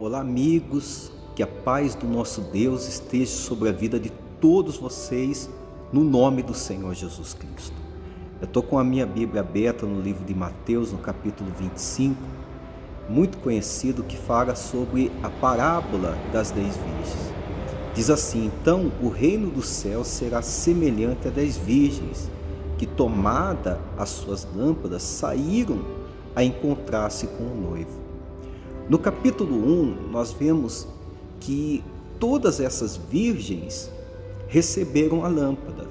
Olá, amigos, que a paz do nosso Deus esteja sobre a vida de todos vocês, no nome do Senhor Jesus Cristo. Eu estou com a minha Bíblia aberta no livro de Mateus, no capítulo 25, muito conhecido, que fala sobre a parábola das 10 virgens. Diz assim: então o reino dos céus será semelhante a 10 virgens, que tomada as suas lâmpadas, saíram a encontrar-se com o noivo. No capítulo 1, nós vemos que todas essas virgens receberam a lâmpada.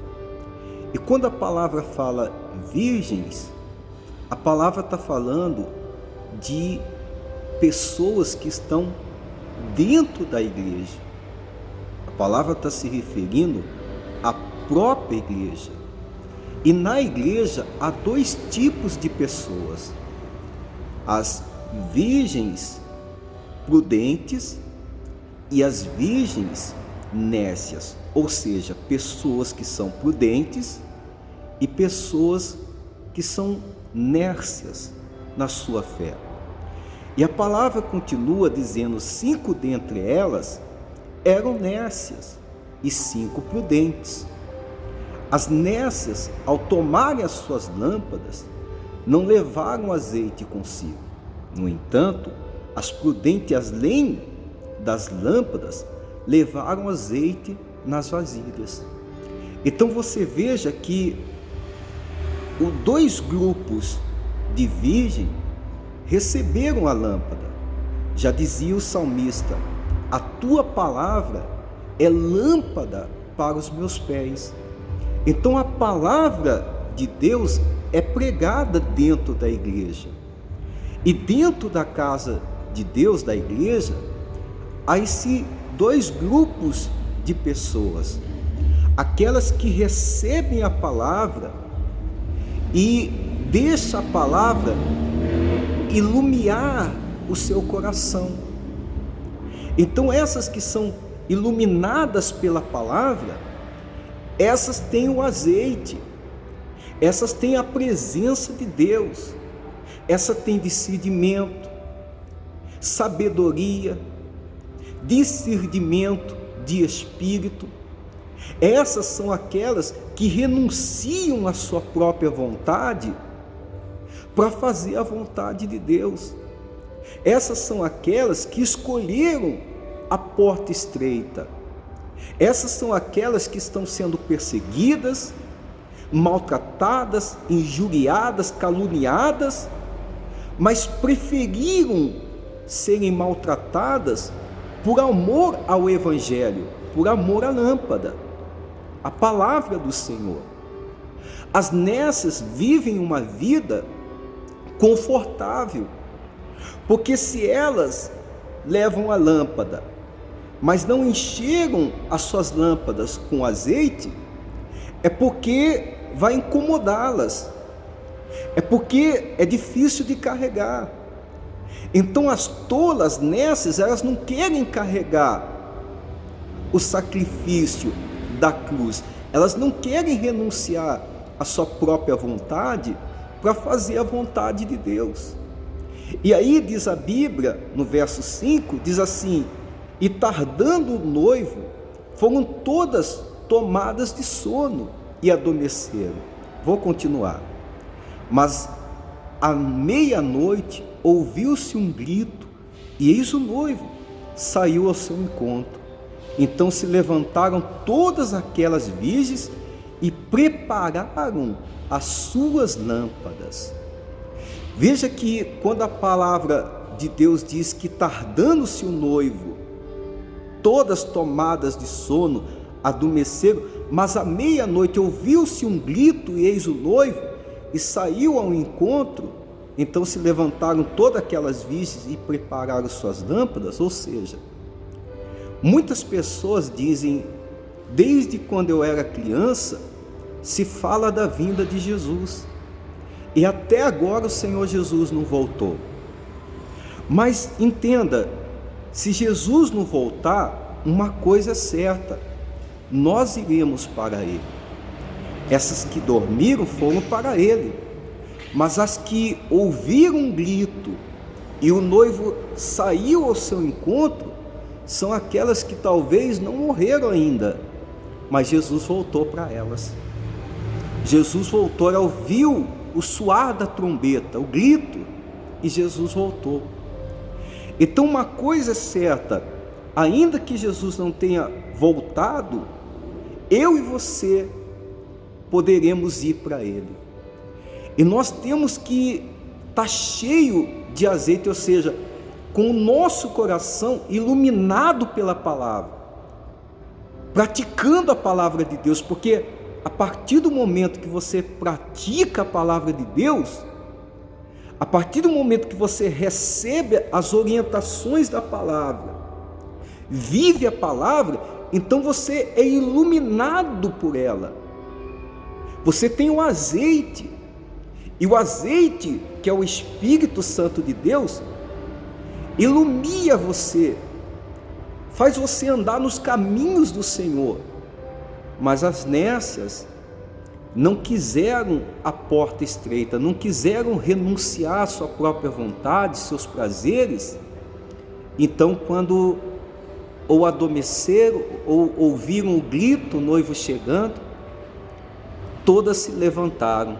E quando a palavra fala virgens, a palavra está falando de pessoas que estão dentro da igreja. A palavra está se referindo à própria igreja. E na igreja há dois tipos de pessoas: as virgens prudentes e as virgens nércias, ou seja, pessoas que são prudentes e pessoas que são nércias na sua fé. E a palavra continua dizendo: 5 dentre elas eram nércias e 5 prudentes. As nércias, ao tomarem as suas lâmpadas, não levaram azeite consigo. No entanto, as prudentes, além das lâmpadas, levaram azeite nas vasilhas. Então você veja que os dois grupos de virgem receberam a lâmpada. Já dizia o salmista: a tua palavra é lâmpada para os meus pés. Então a palavra de Deus é pregada dentro da igreja. E dentro da casa de Deus, da igreja, há esses dois grupos de pessoas: aquelas que recebem a palavra e deixam a palavra iluminar o seu coração. Então essas que são iluminadas pela palavra, essas têm o azeite, essas têm a presença de Deus, essa tem discernimento, sabedoria, discernimento de espírito. Essas são aquelas que renunciam à sua própria vontade para fazer a vontade de Deus. Essas são aquelas que escolheram a porta estreita. Essas são aquelas que estão sendo perseguidas, maltratadas, injuriadas, caluniadas, mas preferiram serem maltratadas por amor ao Evangelho, por amor à lâmpada, a palavra do Senhor. As nércias vivem uma vida confortável, porque se elas levam a lâmpada, mas não encheram as suas lâmpadas com azeite, é porque vai incomodá-las, é porque é difícil de carregar. Então as tolas nessas, elas não querem carregar o sacrifício da cruz, elas não querem renunciar à sua própria vontade para fazer a vontade de Deus. E aí diz a Bíblia, no verso 5, diz assim: e tardando o noivo, foram todas tomadas de sono e adormeceram. Vou continuar. Mas à meia-noite ouviu-se um grito, e eis o noivo saiu ao seu encontro. Então se levantaram todas aquelas virgens e prepararam as suas lâmpadas. Veja que quando a palavra de Deus diz que tardando-se o noivo, todas tomadas de sono adormeceram, mas à meia-noite ouviu-se um grito, e eis o noivo e saiu ao encontro. Então se levantaram todas aquelas virgens e prepararam suas lâmpadas. Ou seja, muitas pessoas dizem: desde quando eu era criança se fala da vinda de Jesus, e até agora o Senhor Jesus não voltou. Mas entenda, se Jesus não voltar, uma coisa é certa: nós iremos para Ele. Essas que dormiram foram para Ele, mas as que ouviram um grito e o noivo saiu ao seu encontro, são aquelas que talvez não morreram ainda, mas Jesus voltou para elas. Jesus voltou, ela ouviu o soar da trombeta, o grito, e Jesus voltou. Então uma coisa é certa, ainda que Jesus não tenha voltado, eu e você poderemos ir para Ele. E nós temos que estar cheio de azeite, ou seja, com o nosso coração iluminado pela palavra, praticando a palavra de Deus, porque a partir do momento que você pratica a palavra de Deus, a partir do momento que você recebe as orientações da palavra, vive a palavra, então você é iluminado por ela. Você tem o azeite, e o azeite, que é o Espírito Santo de Deus, ilumina você, faz você andar nos caminhos do Senhor. Mas as nécias não quiseram a porta estreita, não quiseram renunciar à sua própria vontade, seus prazeres. Então, quando ou adormeceram, ou ouviram o grito, o noivo chegando, todas se levantaram,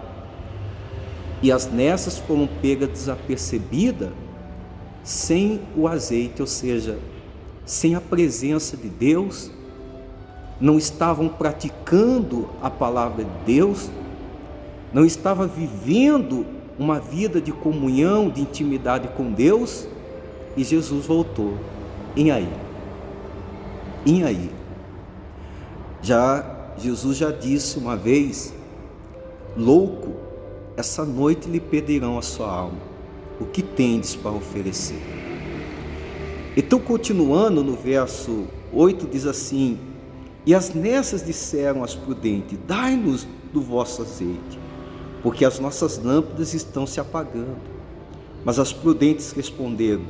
e as nécias foram pegas desapercebidas, sem o azeite, ou seja, sem a presença de Deus, não estavam praticando a palavra de Deus, não estavam vivendo uma vida de comunhão, de intimidade com Deus, e Jesus voltou. E aí? Jesus já disse uma vez: louco, essa noite lhe pedirão a sua alma, o que tendes para oferecer? Então, continuando no verso 8, diz assim: e as nécias disseram às prudentes: dai-nos do vosso azeite, porque as nossas lâmpadas estão se apagando. Mas as prudentes responderam: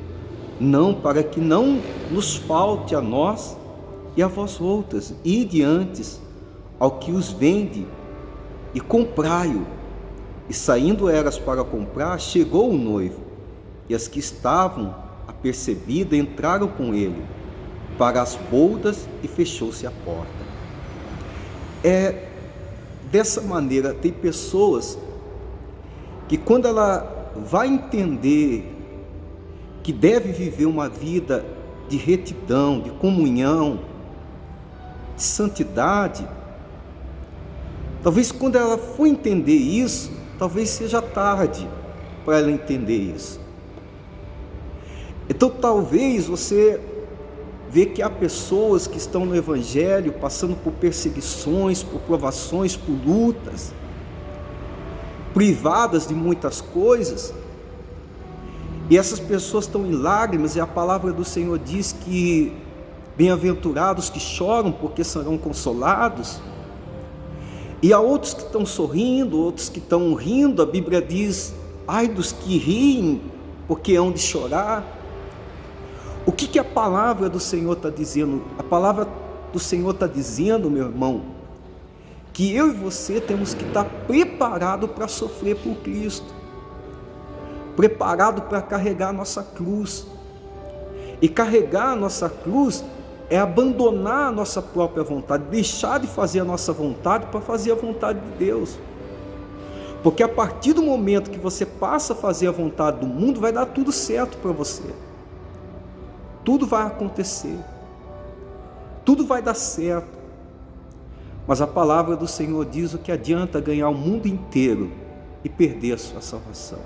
não, para que não nos falte a nós e a vós outras, ide antes ao que os vende e comprai-o. E saindo elas para comprar, chegou o noivo, e as que estavam apercebidas entraram com ele para as boldas, e fechou-se a porta. Dessa maneira, tem pessoas que, quando ela vai entender que deve viver uma vida de retidão, de comunhão, de santidade, talvez quando ela for entender isso, talvez seja tarde para ela entender isso. Então talvez você vê que há pessoas que estão no Evangelho passando por perseguições, por provações, por lutas, privadas de muitas coisas, e essas pessoas estão em lágrimas, e a palavra do Senhor diz que bem-aventurados que choram, porque serão consolados. E há outros que estão sorrindo, outros que estão rindo. A Bíblia diz: ai dos que riem, porque hão de chorar. O que a palavra do Senhor está dizendo? A palavra do Senhor está dizendo, meu irmão, que eu e você temos que estar preparado para sofrer por Cristo, preparado para carregar a nossa cruz. E carregar a nossa cruz é abandonar a nossa própria vontade, deixar de fazer a nossa vontade para fazer a vontade de Deus. Porque a partir do momento que você passa a fazer a vontade do mundo, vai dar tudo certo para você. Tudo vai acontecer, tudo vai dar certo. Mas a palavra do Senhor diz: o que adianta ganhar o mundo inteiro e perder a sua salvação?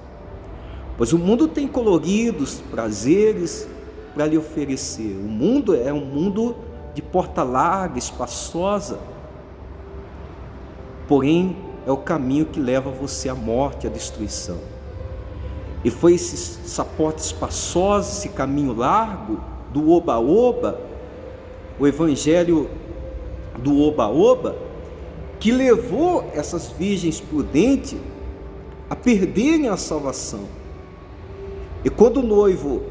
Pois o mundo tem coloridos, prazeres para lhe oferecer. O mundo é um mundo de porta larga, espaçosa, porém é o caminho que leva você à morte, à destruição. E foi essa porta espaçosa, esse caminho largo do oba-oba, o evangelho do oba-oba, que levou essas virgens prudentes a perderem a salvação. E quando o noivo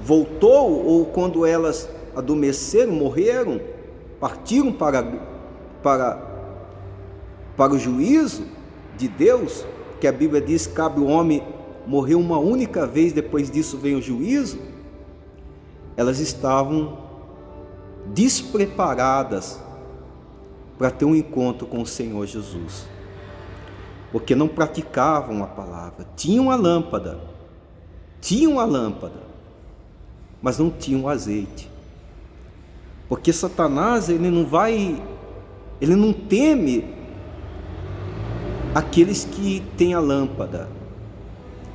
voltou, ou quando elas adormeceram, morreram, partiram para o juízo de Deus, que a Bíblia diz: cabe o homem morreu uma única vez, depois disso vem o juízo, elas estavam despreparadas para ter um encontro com o Senhor Jesus, porque não praticavam a palavra. Tinham a lâmpada, mas não tinham azeite, porque Satanás ele não teme aqueles que têm a lâmpada,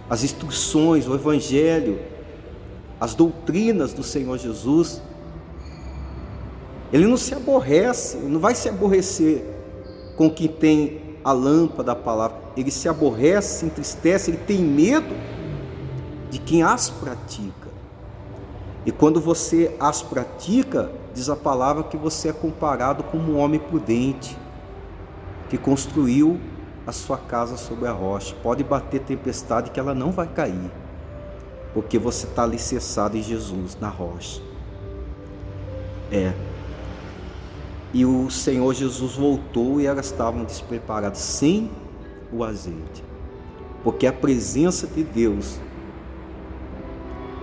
as instruções, o evangelho, as doutrinas do Senhor Jesus. Ele não se aborrece, não vai se aborrecer com quem tem a lâmpada da palavra. Ele se aborrece, se entristece, ele tem medo de quem as pratica. E quando você as pratica, diz a palavra que você é comparado como um homem prudente, que construiu a sua casa sobre a rocha. Pode bater tempestade que ela não vai cair, porque você está alicerçado em Jesus, na rocha. E o Senhor Jesus voltou e elas estavam despreparadas, sem o azeite, porque a presença de Deus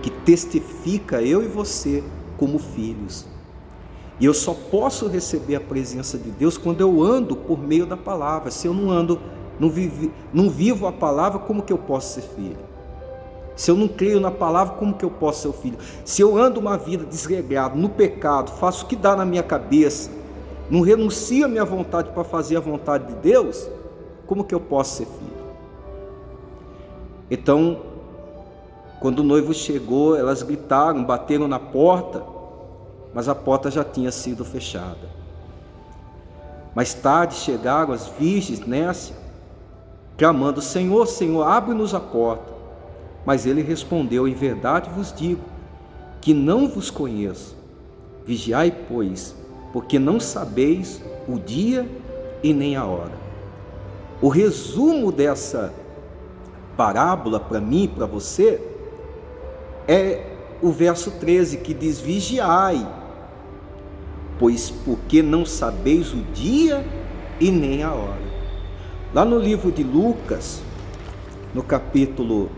que testifica eu e você como filhos. E eu só posso receber a presença de Deus quando eu ando por meio da palavra. Se eu não ando, não vivo a palavra, como que eu posso ser filho? Se eu não creio na palavra, como que eu posso ser o filho? Se eu ando uma vida desregrada, no pecado, faço o que dá na minha cabeça, não renuncio a minha vontade para fazer a vontade de Deus, como que eu posso ser filho? Então, quando o noivo chegou, elas gritaram, bateram na porta, mas a porta já tinha sido fechada. Mais tarde chegaram as virgens Nécia, clamando: Senhor, Senhor, abre-nos a porta. Mas ele respondeu: em verdade vos digo que não vos conheço. Vigiai, pois, porque não sabeis o dia e nem a hora. O resumo dessa parábola para mim e para você é o verso 13, que diz: vigiai, pois porque não sabeis o dia e nem a hora. Lá no livro de Lucas, no capítulo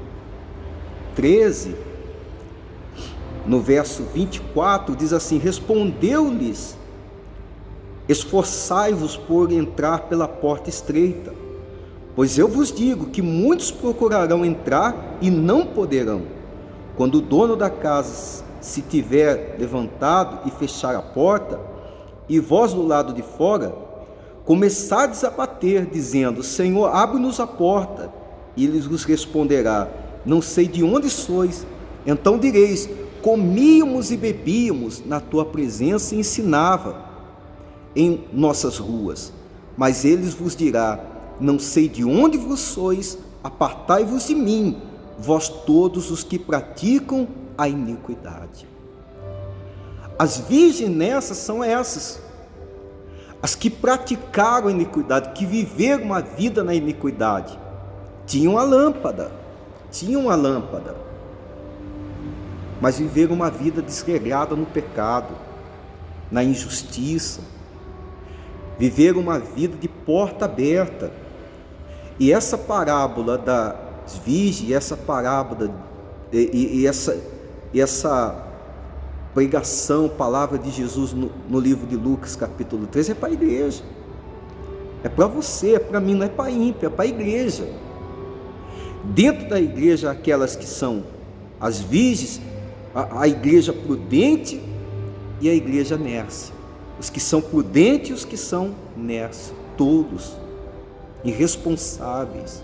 13, no verso 24, diz assim: respondeu-lhes: esforçai-vos por entrar pela porta estreita, pois eu vos digo que muitos procurarão entrar e não poderão. Quando o dono da casa se tiver levantado e fechar a porta, e vós do lado de fora começardes a bater, dizendo: Senhor, abre-nos a porta, e ele vos responderá: não sei de onde sois. Então direis: comíamos e bebíamos na tua presença e ensinava em nossas ruas. Mas ele vos dirá: não sei de onde vos sois, apartai-vos de mim, vós todos os que praticam a iniquidade. As virgens nessas são essas, as que praticaram a iniquidade, que viveram uma vida na iniquidade. Tinham a lâmpada, mas viveram uma vida desregrada no pecado, na injustiça, viveram uma vida de porta aberta. E essa parábola das virgens, essa parábola e essa pregação, palavra de Jesus no livro de Lucas capítulo 13, é para a igreja, é para você, é para mim, não é para ímpio, é para a igreja. Dentro da igreja, aquelas que são as virgens, a igreja prudente e a igreja nércia. Os que são prudentes e os que são nércios, todos irresponsáveis.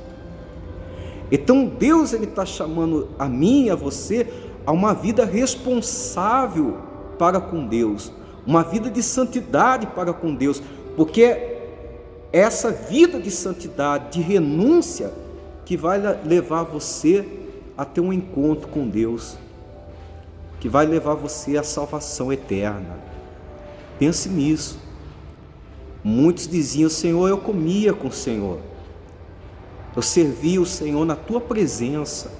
Então Deus está chamando a mim e a você a uma vida responsável para com Deus, uma vida de santidade para com Deus, porque é essa vida de santidade, de renúncia, que vai levar você a ter um encontro com Deus, que vai levar você à salvação eterna. Pense nisso. Muitos diziam: Senhor, eu comia com o Senhor, eu servia o Senhor na tua presença.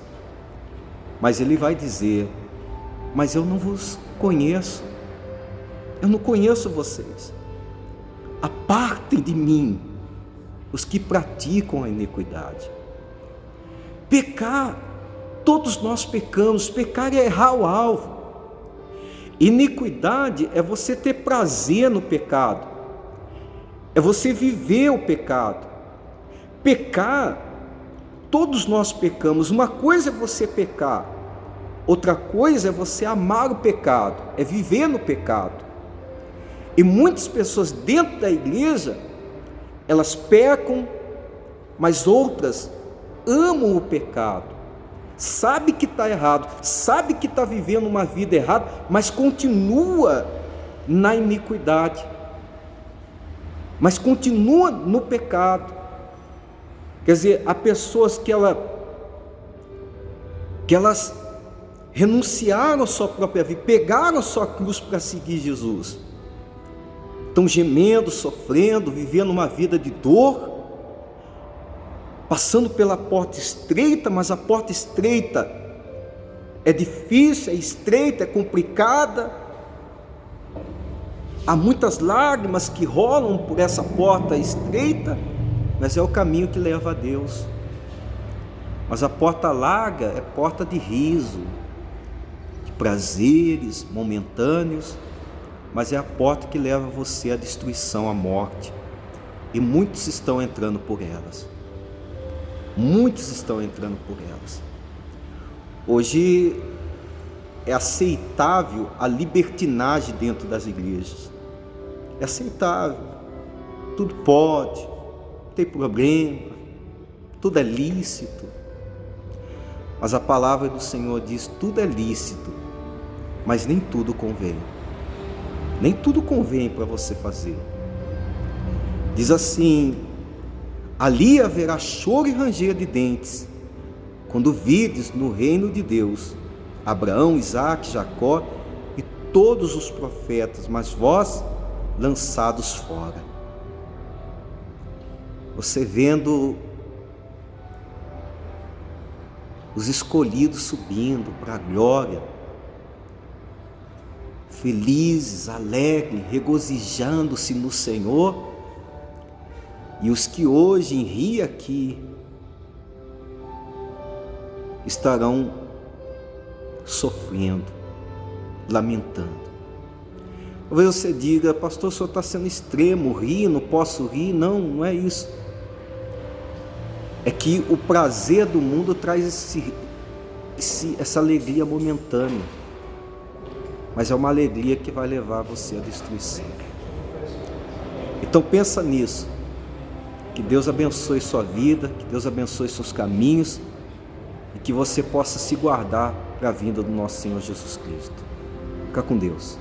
Mas Ele vai dizer: mas eu não vos conheço, eu não conheço vocês. Apartem de mim os que praticam a iniquidade. Pecar todos nós pecamos. Pecar é errar o alvo. Iniquidade é você ter prazer no pecado, é você viver o pecado. Pecar, todos nós pecamos. Uma coisa é você pecar, outra coisa é você amar o pecado, é viver no pecado. E muitas pessoas dentro da igreja, elas pecam, mas outras amam o pecado, sabe que está errado, sabe que está vivendo uma vida errada, mas continua na iniquidade, mas continua no pecado. Quer dizer, há pessoas que elas renunciaram à sua própria vida, pegaram a sua cruz para seguir Jesus, estão gemendo, sofrendo, vivendo uma vida de dor, passando pela porta estreita, mas a porta estreita é difícil, é estreita, é complicada, há muitas lágrimas que rolam por essa porta estreita, mas é o caminho que leva a Deus. Mas a porta larga é porta de riso, de prazeres momentâneos, mas é a porta que leva você à destruição, à morte, e muitos estão entrando por elas. Muitos estão entrando por elas. Hoje é aceitável a libertinagem dentro das igrejas. É aceitável, tudo pode, não tem problema, tudo é lícito. Mas a palavra do Senhor diz: tudo é lícito, mas nem tudo convém. Nem tudo convém para você fazer. Diz assim: ali haverá choro e ranger de dentes, quando vides no reino de Deus Abraão, Isaque, Jacó e todos os profetas, mas vós lançados fora. Você vendo os escolhidos subindo para a glória, felizes, alegres, regozijando-se no Senhor, e os que hoje riem aqui estarão sofrendo, lamentando. Talvez você diga: pastor, o senhor está sendo extremo, rir, não posso rir. Não, não é isso. É que o prazer do mundo traz essa alegria momentânea, mas é uma alegria que vai levar você à destruição. Então pensa nisso. Que Deus abençoe sua vida, que Deus abençoe seus caminhos, e que você possa se guardar para a vinda do nosso Senhor Jesus Cristo. Fica com Deus.